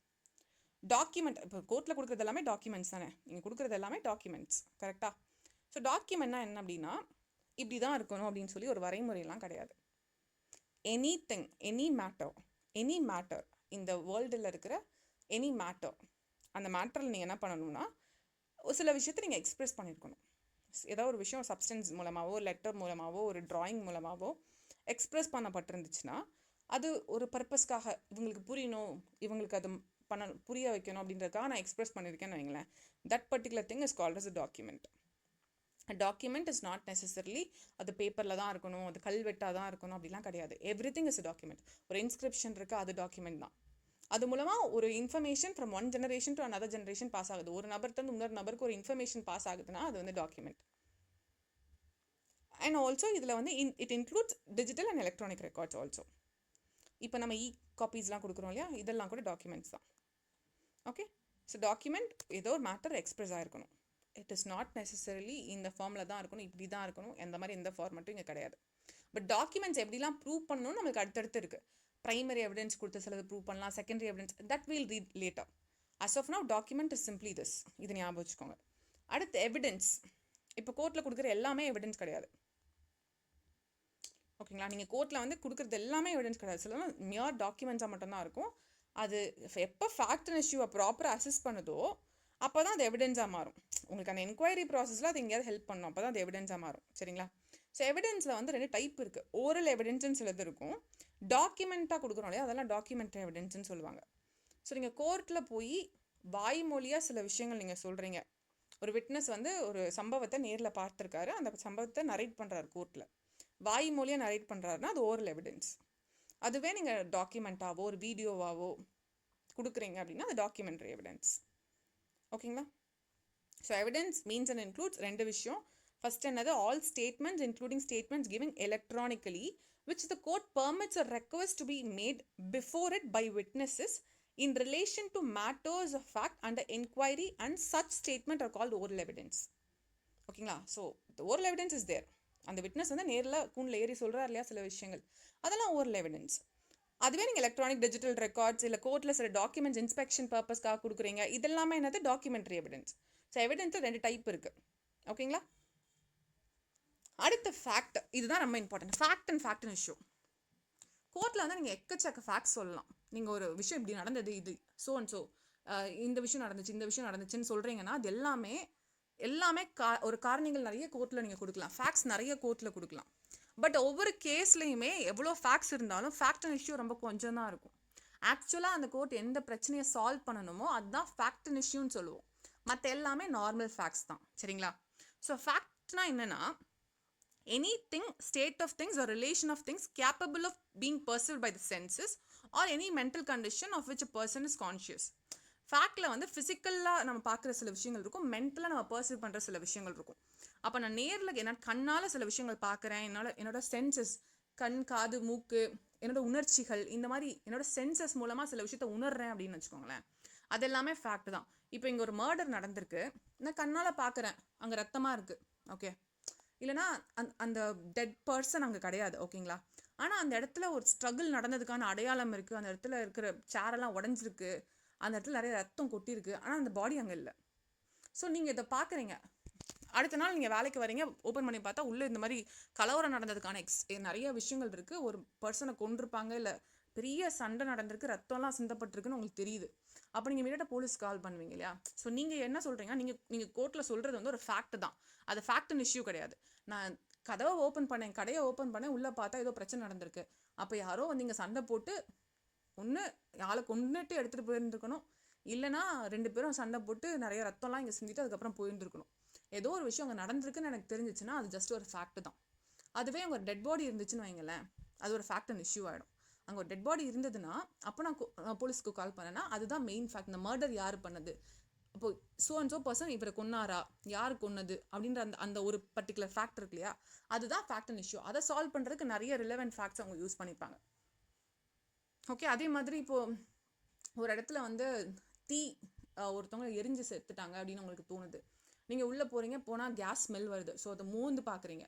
இப்போ கோர்ட்டில் கொடுக்குறது எல்லாமே டாக்குமெண்ட்ஸ் தானே, நீங்கள் கொடுக்குறது எல்லாமே டாக்குமெண்ட்ஸ், கரெக்டாக? ஸோ டாக்குமெண்ட்னா என்ன அப்படின்னா, இப்படி தான் இருக்கணும் அப்படின்னு சொல்லி ஒரு வரைமுறையெல்லாம் கிடையாது. எனிதிங், எனி மேட்டர் இந்த வேர்ல்டில் இருக்கிற எனி மேட்டர், அந்த மேட்டரில் நீங்கள் என்ன பண்ணணும்னா ஒரு சில விஷயத்தை நீங்கள் எக்ஸ்ப்ரெஸ் பண்ணியிருக்கணும். ஏதாவது ஒரு விஷயம் சப்ஸ்டன்ஸ் மூலமாகவோ, லெட்டர் மூலமாகவோ, ஒரு ட்ராயிங் மூலமாகவோ எக்ஸ்ப்ரெஸ் பண்ணப்பட்டிருந்துச்சுன்னா அது ஒரு பர்பஸ்க்காக இவங்களுக்கு புரியணும், இவங்களுக்கு அது புரிய வைக்கணும் அப்படின்றதுக்காக நான் எக்ஸ்ப்ரெஸ் பண்ணியிருக்கேன்னு வைங்களேன். That particular thing is called as a document. Document is not necessarily அது பேப்பரில் தான் இருக்கணும், அது கல்வெட்டாக தான் இருக்கணும் அப்படிலாம் கிடையாது. Everything is a document. ஒரு இன்ஸ்கிரிப்ஷன் இருக்குது, அது டாக்குமெண்ட் தான். அது மூலமாக ஒரு information from one generation to another generation pass ஆகுது. ஒரு நபர்கிட்ட இன்னொரு நபருக்கு ஒரு இன்ஃபர்மேஷன் பாஸ் ஆகுதுன்னா அது வந்து டாக்குமெண்ட். அண்ட் ஆல்சோ இதில் வந்து it includes digital and electronic records also. இப்போ நம்ம காப்பீஸ்லாம் கொடுக்குறோம் இல்லையா, இதெல்லாம் கூட டாக்குமெண்ட்ஸ் தான். ஓகே, ஸோ டாக்குமெண்ட் ஏதோ ஒரு மேட்டர் எக்ஸ்ப்ரெஸ் ஆகிருக்கணும். இட் இஸ் நாட் நெசசரிலி இந்த ஃபார்மில் தான் இருக்கணும், இப்படி தான் இருக்கணும், எந்த மாதிரி எந்த ஃபார்மெட்டும் இங்கே கிடையாது. பட் டாக்குமெண்ட்ஸ் எப்படிலாம் ப்ரூவ் பண்ணணும்னு நம்மளுக்கு அடுத்தடுத்து இருக்குது. ப்ரைமரி எவிடன்ஸ் கொடுத்து சிலது ப்ரூவ் பண்ணலாம், secondary evidence that will read later. As of now document is simply this, இது ஞாபகம் வச்சுக்கோங்க. அடுத்து எவிடன்ஸ். இப்போ கோர்ட்டில் கொடுக்குற எல்லாமே எவிடன்ஸ் கிடையாது. ஓகேங்களா, நீங்கள் கோர்ட்டில் வந்து கொடுக்குறது எல்லாமே எவிடன்ஸ் கிடையாது. சில மியர் டாக்குமெண்ட்ஸாக மட்டும்தான் இருக்கும். அது எப்போ ஃபேக்ட் அண்ட் இஷ்யூவை ப்ராப்பராக அசஸ் பண்ணுதோ அப்போ தான் அது எவிடன்ஸாக மாறும். உங்களுக்கு அந்த என்கொயரி ப்ராசஸில் அது எங்கேயாவது ஹெல்ப் பண்ணும், அப்போ தான் அது எவிடன்ஸாக மாறும். சரிங்களா? ஸோ எவிடன்ஸில் வந்து 2 டைப் இருக்குது. ஓரல் எவிடன்ஸ்னு சிலது இருக்கும், டாக்குமெண்ட்டாக கொடுக்குறோம் இல்லையா, அதெல்லாம் டாக்குமெண்ட்ரி எவிடன்ஸ்னு சொல்லுவாங்க. ஸோ நீங்கள் கோர்ட்டில் போய் வாய்மொழியாக சில விஷயங்கள் நீங்கள் சொல்கிறீங்க. ஒரு விட்னஸ் வந்து ஒரு சம்பவத்தை நேரில் பார்த்துருக்காரு, அந்த சம்பவத்தை நரேட் பண்ணுறாரு கோர்ட்டில், வாய்மொழியாக நரேட் பண்ணுறாருன்னா அது ஓரல் எவிடன்ஸ். அதுவே நீங்கள் டாக்குமெண்ட்டாவோ ஒரு வீடியோவாவோ கொடுக்குறீங்க அப்படின்னா அது டாக்குமெண்ட்ரி எவிடன்ஸ். ஓகேங்களா? So evidence means and includes 2 விஷயம். ஃபர்ஸ்ட் என்னது, all statements including statements giving electronically which the court permits or request to be made before it by witnesses in relation to matters of fact under inquiry, and such statement are called oral evidence. ஓகேங்களா? So the oral evidence is there. அந்த witness வந்து நேரில் கூண்டில் ஏறி சொல்கிறார் இல்லையா சில விஷயங்கள், அதெல்லாம் ஓரல் எவிடன்ஸ். அதுவே நீங்கள் எலக்ட்ரானிக் டிஜிட்டல் ரெக்கார்ட்ஸ் இல்லை கோர்ட்டில் சில டாக்குமெண்ட்ஸ் இன்ஸ்பெக்ஷன் பர்பஸ்க்காக கொடுக்குறீங்க, இதெல்லாமே என்னது டாக்குமெண்ட்ரி எவிடன்ஸ். ஸோ எவிடன்ஸில் 2 டைப் இருக்குது. ஓகேங்களா? அடுத்த ஃபேக்ட், இதுதான் ரொம்ப இம்பார்ட்டன்ட். Fact issue. கோர்ட்டில் வந்து நீங்கள் எக்கச்சக்க ஃபேக்ட்ஸ் சொல்லலாம். நீங்கள் ஒரு விஷயம் இப்படி நடந்தது, இது ஸோ அண்ட் ஸோ இந்த விஷயம் நடந்துச்சுன்னு சொல்கிறீங்கன்னா அது எல்லாமே ஒரு காரணிகள் நிறைய கோர்ட்டில் நீங்கள் கொடுக்கலாம், ஃபேக்ட்ஸ் நிறைய கோர்ட்டில் கொடுக்கலாம். பட் ஒவ்வொரு கேஸ்லையுமே எவ்வளோ ஃபேக்ட்ஸ் இருந்தாலும் ஃபேக்ட் அண்ட் இஷ்யூ ரொம்ப கொஞ்சம் தான் இருக்கும். ஆக்சுவலாக அந்த கோர்ட் எந்த பிரச்சனையை சால்வ் பண்ணணுமோ அதுதான் ஃபேக்ட் அண்ட் இஷ்யூன்னு சொல்லுவோம். மற்ற எல்லாமே நார்மல் ஃபேக்ட்ஸ் தான். சரிங்களா? ஸோ ஃபேக்ட்னா என்னென்னா anything, state of things or relation of things capable of being perceived by the senses or any mental condition of which a person is conscious. ஃபேக்டில் வந்து ஃபிசிக்கலாக நம்ம பார்க்குற சில விஷயங்கள் இருக்கும், மென்டலாக நம்ம பர்சீவ் பண்ணுற சில விஷயங்கள் இருக்கும். அப்போ நான் நேரில் என்ன கண்ணால் சில விஷயங்கள் பார்க்குறேன், என்னோட சென்சஸ், கண், காது, மூக்கு, என்னோட உணர்ச்சிகள், இந்த மாதிரி என்னோட சென்சஸ் மூலமாக சில விஷயத்த உணர்றேன் அப்படின்னு வச்சுக்கோங்களேன், அது எல்லாமே ஃபேக்ட் தான். இப்போ இங்கே ஒரு மர்டர் நடந்திருக்கு, நான் கண்ணால் பார்க்குறேன், அங்கே ரத்தமாக இருக்குது, ஓகே, இல்லைனா அந்த டெட் பர்சன் அங்கே கிடையாது, ஓகேங்களா, ஆனால் அந்த இடத்துல ஒரு ஸ்ட்ரகிள் நடந்ததுக்கான அடையாளம் இருக்குது, அந்த இடத்துல இருக்கிற சேரெல்லாம் உடஞ்சிருக்கு, அந்த இடத்துல நிறைய ரத்தம் கொட்டியிருக்கு, ஆனால் அந்த பாடி அங்கே இல்லை. ஸோ நீங்கள் இதை பார்க்குறீங்க, அடுத்த நாள் நீங்கள் வேலைக்கு வரீங்க, ஓப்பன் பண்ணி பார்த்தா உள்ளே இந்த மாதிரி கலவரம் நடந்ததுக்கான நிறைய விஷயங்கள் இருக்குது, ஒரு பர்சனை கொண்டிருப்பாங்க, இல்லை பெரிய சண்டை நடந்திருக்கு, ரத்தம்லாம் சிந்தப்பட்டிருக்குன்னு உங்களுக்கு தெரியுது. அப்போ நீங்கள் இமீடியட்டாக போலீஸ் கால் பண்ணுவீங்க இல்லையா? ஸோ நீங்கள் என்ன சொல்கிறீங்க, நீங்கள் கோர்ட்டில் சொல்கிறது வந்து ஒரு ஃபேக்ட் தான், அது ஃபேக்ட்னு இஷ்யூ கிடையாது. நான் கதவை ஓப்பன் பண்ணேன், கடையை ஓப்பன் பண்ணேன், உள்ளே பார்த்தா ஏதோ பிரச்சனை நடந்திருக்கு, அப்போ யாரோ வந்து இங்கே சண்டை போட்டு ஒன்று ஆளை கொண்டுட்டு எடுத்துகிட்டு போயிருந்துருக்கணும், இல்லைனா 2 பேரும் சண்டை போட்டு நிறைய ரத்தம்லாம் இங்கே சிந்திட்டு அதுக்கப்புறம் போயிருந்துருக்கணும். ஏதோ ஒரு விஷயம் அங்கே நடந்திருக்குன்னு எனக்கு தெரிஞ்சிச்சுன்னா அது ஜஸ்ட் ஒரு ஃபேக்ட் தான். அதுவே அங்கே ஒரு டெட் பாடி இருந்துச்சுன்னு வைங்களேன், அது ஒரு ஃபேக்ட் அண்ட் இஷ்யூ ஆகிடும். அங்கே ஒரு டெட் பாடி இருந்ததுன்னா அப்போ நான் போலீஸ்க்கு கால் பண்ணேன்னா அதுதான் மெயின் ஃபேக்ட். இந்த மர்டர் யார் பண்ணது, இப்போ ஸோ அண்ட் ஸோ பர்சன் இவரை கொன்னாரா, யார் கொன்னது அப்படின்ற அந்த ஒரு பர்டிகுலர் ஃபேக்ட் இருக்கு இல்லையா, அதுதான் ஃபேக்ட் அண்ட் இஷ்யூ. அதை சால்வ் பண்ணுறதுக்கு நிறைய ரிலவெண்ட் ஃபேக்ட்ஸ் அவங்க யூஸ் பண்ணிப்பாங்க. ஓகே, அதே மாதிரி இப்போது ஒரு இடத்துல வந்து தீ, ஒருத்தவங்க எரிஞ்சு செத்துட்டாங்க அப்படின்னு உங்களுக்கு தோணுது, நீங்கள் உள்ளே போகிறீங்க, போனால் கேஸ் ஸ்மெல் வருது, ஸோ அதை மோந்து பார்க்குறீங்க,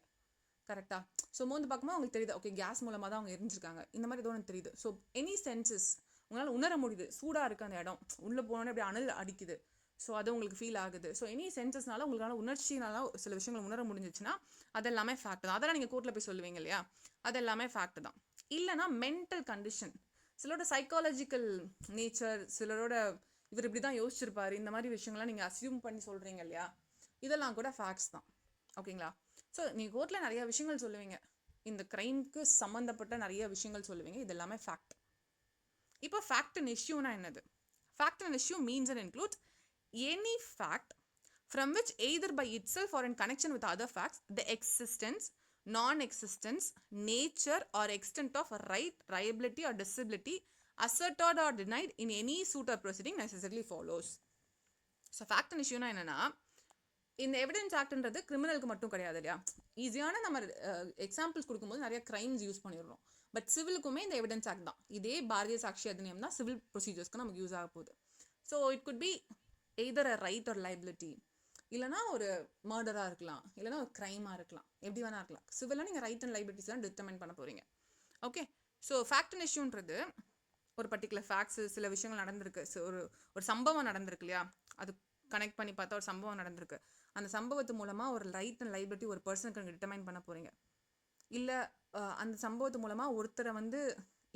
கரெக்டாக? ஸோ மோந்து பார்க்கும்போது உங்களுக்கு தெரியுது, ஓகே கேஸ் மூலமாக தான் அவங்க எரிஞ்சிருக்காங்க, இந்த மாதிரி ஏதோ ஒன்று தெரியுது. ஸோ எனி சென்சஸ் உங்களால் உணர முடியுது, சூடாக இருக்குது அந்த இடம், உள்ளே போனோன்னே அப்படியே அனல் அடிக்குது, ஸோ அது உங்களுக்கு ஃபீல் ஆகுது. ஸோ எனி சென்சஸ்னால உங்களால் உணர்ச்சினால சில விஷயங்கள் உணர முடிஞ்சிச்சுன்னா அது எல்லாமே ஃபேக்ட் தான். அதெல்லாம் நீங்கள் கோர்ட்டில் போய் சொல்லுவீங்க இல்லையா, அது எல்லாமே ஃபேக்ட் தான். இல்லைனா மென்டல் கண்டிஷன், சிலரோட சைக்காலஜிக்கல் நேச்சர், சிலரோட இவர் இப்படி தான் யோசிச்சிருப்பாரு, இந்த மாதிரி விஷயங்கள்லாம் நீங்கள் அசியூம் பண்ணி சொல்கிறீங்க இல்லையா, இதெல்லாம் கூட ஃபேக்ட்ஸ் தான். ஓகேங்களா? ஸோ நீங்கள் கோர்ட்டில் நிறைய விஷயங்கள் சொல்லுவீங்க, இந்த க்ரைம்க்கு சம்மந்தப்பட்ட நிறைய விஷயங்கள் சொல்லுவீங்க, இது எல்லாமே ஃபேக்ட். இப்போ ஃபேக்ட் அண்ட் இஷ்யூனா என்னது? Fact and issue means and includes any fact from which either by itself or in connection with other facts the existence, non-existence, nature or extent of right, liability or disability asserted or denied in any suit or proceeding necessarily follows. So fact and இஷ்யூனா என்னென்னா, இந்த evidence ஆக்ட்ன்றது கிரிமினலுக்கு மட்டும் கிடையாது இல்லையா, ஈஸியான நம்ம examples கொடுக்கும்போது நிறைய க்ரைம்ஸ் யூஸ் பண்ணிடுறோம், பட் சிவிலுக்குமே இந்த எவிடன்ஸ் ஆக்ட் தான், இதே பாரதிய சாட்சி அதிநியம் தான் சிவில் ப்ரொசீஜர்ஸ்க்கு நமக்கு யூஸ் ஆக போகுது. So it could be either a right or liability, இல்லைனா ஒரு மர்டராக இருக்கலாம், இல்லைனா ஒரு க்ரைமாக இருக்கலாம், எப்படி வேணா இருக்கலாம். சிவிலாக நீங்கள் ரைட் அண்ட் லைபிலிட்டிஸ் தான் டிட்டர்மைன் பண்ண போகிறீங்க. ஓகே, ஸோ ஃபேக்ட் அண்ட் இஷ்யூன்றது ஒரு பர்டிகுலர் ஃபேக்ட்ஸு, சில விஷயங்கள் நடந்திருக்கு, ஸோ ஒரு சம்பவம் நடந்திருக்கு இல்லையா, அது கனெக்ட் பண்ணி பார்த்தா ஒரு சம்பவம் நடந்திருக்கு, அந்த சம்பவத்து மூலமாக ஒரு ரைட் அண்ட் லைபிலிட்டி ஒரு பர்சனுக்கு நீங்கள் டிட்டர்மைன் பண்ண போகிறீங்க. இல்லை அந்த சம்பவத்து மூலமாக ஒருத்தரை வந்து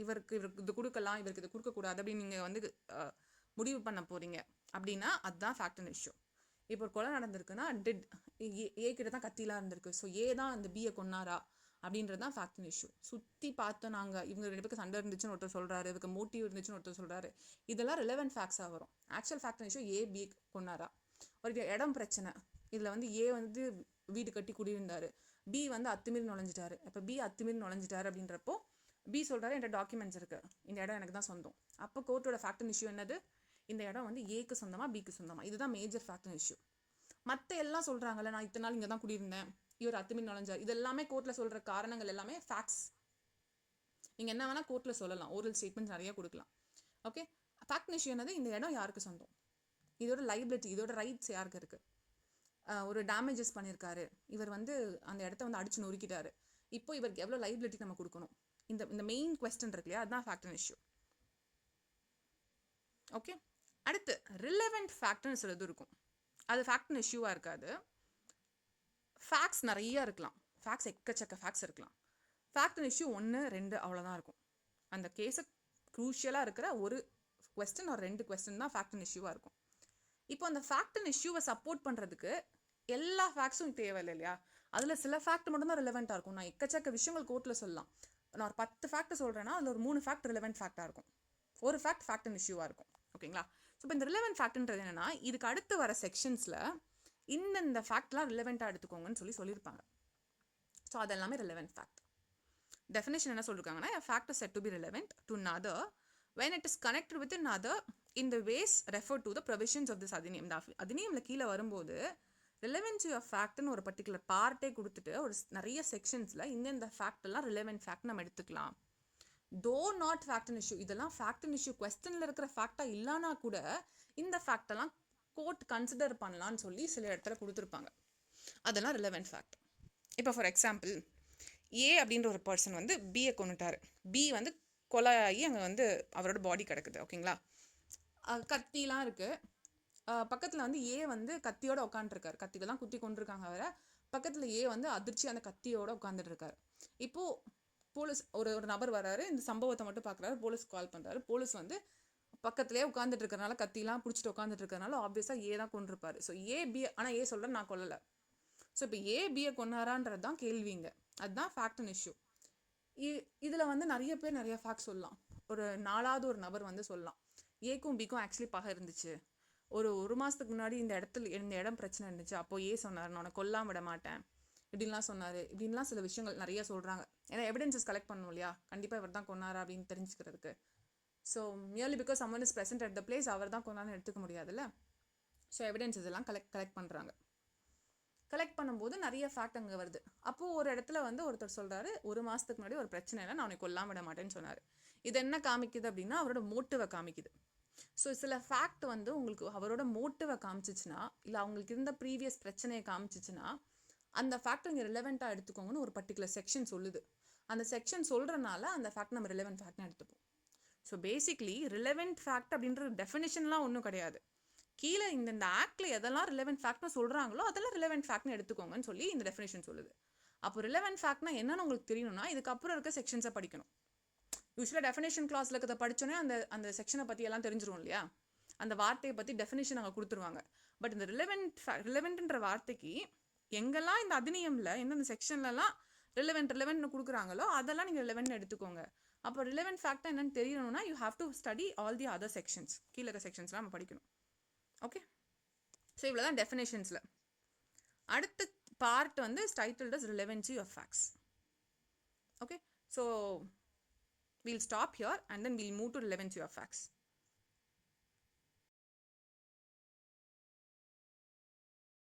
இவருக்கு இது கொடுக்கலாம், இவருக்கு இது கொடுக்கக்கூடாது அப்படின்னு நீங்கள் வந்து முடிவு பண்ண போகிறீங்க அப்படின்னா அதுதான் ஃபேக்ட் அண்ட் இஷ்யூ. இப்போ ஒரு கொலை நடந்திருக்குன்னா டிட் ஏ கிட்ட தான் கத்திலாம் இருந்திருக்கு, ஸோ ஏ தான் அந்த பியை கொன்னாரா அப்படின்றது தான் ஃபேக்ட் அண்ட் இஷ்யூ. சுற்றி பார்த்தோம் நாங்கள், இவங்க 2 பேருக்கு சண்டை இருந்துச்சுன்னு ஒருத்தர் சொல்கிறாரு, இவருக்கு மோட்டிவ் இருந்துச்சுன்னு ஒருத்தர் சொல்கிறாரு, இதெல்லாம் ரிலவெண்ட் ஃபேக்ட்ஸாக வரும். Actual fact and issue A B கொன்னாரா, ஒரு இடம் பிரச்சனை, இதில் வந்து ஏ வந்து வீடு கட்டி குடியிருந்தார், பி வந்து அத்துமீறி நுழைஞ்சிட்டாரு, இப்போ பி அத்துமீறி நுழைஞ்சிட்டாரு அப்படின்றப்போ பி சொல்கிறாரு என்கிட்ட டாக்குமெண்ட்ஸ் இருக்குது, இந்த இடம் எனக்கு தான் சொந்தம். அப்போ கோர்ட்டோட ஃபேக்ட் அண்ட் இஷ்யூ என்னது, இந்த இடம் வந்து ஏக்கு சொந்தமா பிக்கு சொந்தமா, இதுதான் மேஜர் ஃபேக்ட் அண்ட் இஷ்யூ. மற்ற எல்லாம் சொல்கிறாங்கல்ல, நான் இத்தனை நாள் இங்கே தான் குடியிருந்தேன், இவர் அத்துமீறி நுழைஞ்சார், இது எல்லாமே கோர்ட்டில் சொல்கிற காரணங்கள் எல்லாமே ஃபேக்ட்ஸ். நீங்கள் என்ன வேணால் கோர்ட்டில் சொல்லலாம், ஓரல் ஸ்டேட்மெண்ட்ஸ் நிறைய கொடுக்கலாம். ஓகே, ஃபேக்ட் அண்ட் இஷ்யூ என்னது, இந்த இடம் யாருக்கு சொந்தம், இதோட லைபிலிட்டி, இதோட ரைட்ஸ் யாருக்கு இருக்குது, ஒரு டேமேஜஸ் பண்ணியிருக்காரு, இவர் வந்து அந்த இடத்த வந்து அடிச்சு நொறுக்கிட்டாரு, இப்போ இவருக்கு எவ்வளோ லைபிலிட்டி நம்ம கொடுக்கணும், இந்த மெயின் கொஸ்டின் இருக்கு இல்லையா, அதுதான் ஃபேக்ட் அண்ட் இஷ்யூ. ஓகே, அடுத்து ரிலவெண்ட் ஃபேக்ட்னு சொல்றது இருக்கும். அது ஃபேக்ட் அண்ட் இஷ்யூவாக இருக்காது. ஃபேக்ட்ஸ் நிறைய இருக்கலாம், ஃபேக்ட்ஸ் எக்கச்சக்க ஃபேக்ட்ஸ் இருக்கலாம். ஃபேக்ட் அண்ட் இஷ்யூ 1 2 அவ்வளோதான் இருக்கும். அந்த கேஸை க்ரூஷியலாக இருக்கிற ஒரு கொஸ்டின் ஒரு 2 கொஸ்டின் தான் ஃபேக்ட் அண்ட் இஷ்யூவாக இருக்கும். இப்போ அந்த ஃபேக்ட் அண்ட் இஷ்யூவை சப்போர்ட் பண்ணுறதுக்கு எல்லா ஃபேக்ட்ஸும் தேவையில்லை இல்லையா, அதில் சில ஃபேக்ட் மட்டும் தான் ரிலவெண்ட்டாக இருக்கும். நான் எக்கச்சக்க விஷயங்கள் கோர்ட்டில் சொல்லலாம். நான் ஒரு 10 ஃபேக்ட் சொல்கிறேன்னா அதில் ஒரு 3 ஃபேக்ட் ரிலவெண்ட் ஃபேக்டாக இருக்கும், ஒரு ஃபேக்ட் அண்ட் இஷ்யூவாக இருக்கும். ஓகேங்களா? ஸோ இப்போ இந்த ரிலவெண்ட் ஃபேக்ட்ன்றது என்னென்னா, இதுக்கு அடுத்து வர செக்ஷன்ஸில் இந்த ஃபேக்ட்லாம் ரிலவெண்ட்டாக எடுத்துக்கோங்கன்னு சொல்லியிருப்பாங்க. ஸோ அதெல்லாமே ரிலவெண்ட் ஃபேக்ட். டெஃபினேஷன் என்ன சொல்லியிருக்காங்கன்னா, a fact is said to be relevant to another when it is connected with another in the ways referred to the provisions of this Adhiniyam. இந்த அதிநியமில் கீழே வரும்போது ரிலவென்சி ஆஃப் ஃபேக்ட்னு ஒரு பர்டிகுலர் பார்ட்டே கொடுத்துட்டு ஒரு நிறைய செக்ஷன்ஸில் இந்த ஃபேக்ட் எல்லாம் ரிலவெண்ட் ஃபேக்ட் நம்ம எடுத்துக்கலாம். தோ நாட் ஃபேக்ட் அண்ட் இஷ்யூ, இதெல்லாம் ஃபேக்ட் அண்ட் இஷ்யூ கொஸ்டினில் இருக்கிற ஃபேக்டாக இல்லைனா கூட இந்த ஃபேக்டெல்லாம் கோர்ட் கன்சிடர் பண்ணலான்னு சொல்லி சில இடத்துல கொடுத்துருப்பாங்க. அதெல்லாம் ரிலவெண்ட் ஃபேக்ட். இப்போ ஃபார் எக்ஸாம்பிள், ஏ அப்படின்ற ஒரு பர்சன் வந்து பியை கொண்டுட்டார். பி வந்து கொலை ஆகி அங்கே வந்து அவரோட பாடி கிடக்குது. ஓகேங்களா? கத்திலாம் இருக்குது. பக்கத்தில் வந்து ஏ வந்து கத்தியோட உட்காந்துருக்காரு. கத்தியில் தான் குத்தி கொண்டிருக்காங்க அவரை. பக்கத்தில் ஏ வந்து அதிர்ச்சி அந்த கத்தியோட உட்காந்துட்டு இருக்காரு. இப்போது போலீஸ் ஒரு நபர் வராரு, இந்த சம்பவத்தை மட்டும் பார்க்குறாரு, போலீஸ் கால் பண்ணுறாரு. போலீஸ் வந்து பக்கத்துலேயே உட்காந்துட்டு இருக்கிறனால கத்திலாம் பிடிச்சிட்டு உட்காந்துட்டு இருக்கிறனால ஆப்வியஸாக ஏ தான் கொண்டிருப்பாரு. ஸோ ஏ பி, ஆனால் ஏ சொல்கிற நான் கொல்லலை. ஸோ இப்போ ஏ பியை கொண்டாரான்றது தான் கேள்விங்க. அதுதான் ஃபேக்ட் அண்ட் இஷ்யூ. இதில் வந்து நிறைய பேர் நிறைய ஃபேக்ட் சொல்லலாம். ஒரு 4வது ஒரு நபர் வந்து சொல்லலாம், ஏக்கும் பிக்கும் ஆக்சுவலி பகை இருந்துச்சு, ஒரு மாதத்துக்கு முன்னாடி இந்த இடம் பிரச்சனை இருந்துச்சு, அப்போது ஏ சொன்னார் நான் கொல்லாம விட மாட்டேன் இப்படின்லாம் சொன்னார். இப்படின்லாம் சில விஷயங்கள் நிறைய சொல்கிறாங்க. ஏன்னா எவிடன்சஸ் கலெக்ட் பண்ணணும் இல்லையா, கண்டிப்பாக இவர் தான் கொன்னாரா அப்படின்னு தெரிஞ்சுக்கிறதுக்கு. So merely because someone is present at the place அவர் தான் கொண்டான்னு எடுத்துக்க முடியாதுல்ல. ஸோ எவிடன்சஸ் எல்லாம் கலெக்ட் பண்ணுறாங்க. கலெக்ட் பண்ணும்போது நிறைய ஃபேக்ட் அங்கே வருது. அப்போது ஒரு இடத்துல வந்து ஒருத்தர் சொல்கிறாரு, ஒரு மாதத்துக்கு முன்னாடி ஒரு பிரச்சனை இல்லை, நான் அவனை கொல்லாம விட மாட்டேன்னு சொன்னார். இது என்ன காமிக்குது அப்படின்னா, அவரோட மோட்டிவை காமிக்குது. ஸோ சில ஃபேக்ட் வந்து உங்களுக்கு அவரோட மோட்டிவை காமிச்சிச்சுன்னா, இல்லை அவங்களுக்கு இருந்த ப்ரீவியஸ் பிரச்சனையை காமிச்சிச்சுன்னா, அந்த ஃபேக்ட் இங்கே ரிலவெண்ட்டாக எடுத்துக்கோங்கன்னு ஒரு பர்டிகுலர் செக்ஷன் சொல்லுது. அந்த செக்ஷன் சொல்கிறனால அந்த ஃபேக்ட் நம்ம ரிலவெண்ட் ஃபேக்ட்னு எடுத்துப்போம். ஸோ பேசிக்லி ரிலவெண்ட் ஃபேக்ட் அப்படின்ற டெஃபினேஷன்லாம் ஒன்றும் கிடையாது. கீழே இந்த ஆக்டில் எதெல்லாம் ரிலவெண்ட் ஃபேக்ட்னு சொல்கிறாங்களோ அதெல்லாம் ரிலவெண்ட் ஃபேக்ட்னு எடுத்துக்கோங்கன்னு சொல்லி இந்த டெஃபினேஷன் சொல்லுது. அப்போ ரிலவெண்ட் ஃபேக்ட்னா என்னன்னு உங்களுக்கு தெரியணும்னா இதுக்கப்புறம் இருக்க செக்ஷன்ஸை படிக்கணும். யூஸ்வலாக டெஃபினேஷன் கிளாஸில் இருக்கிறத படித்தோன்னே அந்த செக்ஷனை பற்றி எல்லாம் தெரிஞ்சிரும் இல்லையா, அந்த வார்த்தையை பற்றி டெஃபினேஷன் அங்கே கொடுத்துருவாங்க. பட் இந்த ரிலவெண்ட்ன்ற வார்த்தைக்கு எங்கெல்லாம் இந்த அதிநியமில் எந்தெந்த செக்ஷன்லலாம் ரிலவெண்ட்னு கொடுக்குறாங்களோ அதெல்லாம் நீங்கள் ரிலவெண்ட் எடுத்துக்கோங்க. அப்போ ரிலவெண்ட் ஃபேக்டாக என்னென்னு தெரியணும்னா you have to study all the other sections. கீழே இருக்க செக்ஷன்ஸ்லாம் நம்ம படிக்கணும். ஓகே, ஸோ இவ்வளோ தான் டெஃபினேஷன்ஸில். அடுத்த பார்ட் வந்து titled as relevancy of facts. Okay, so we'll stop here and then we'll move to relevancy of facts.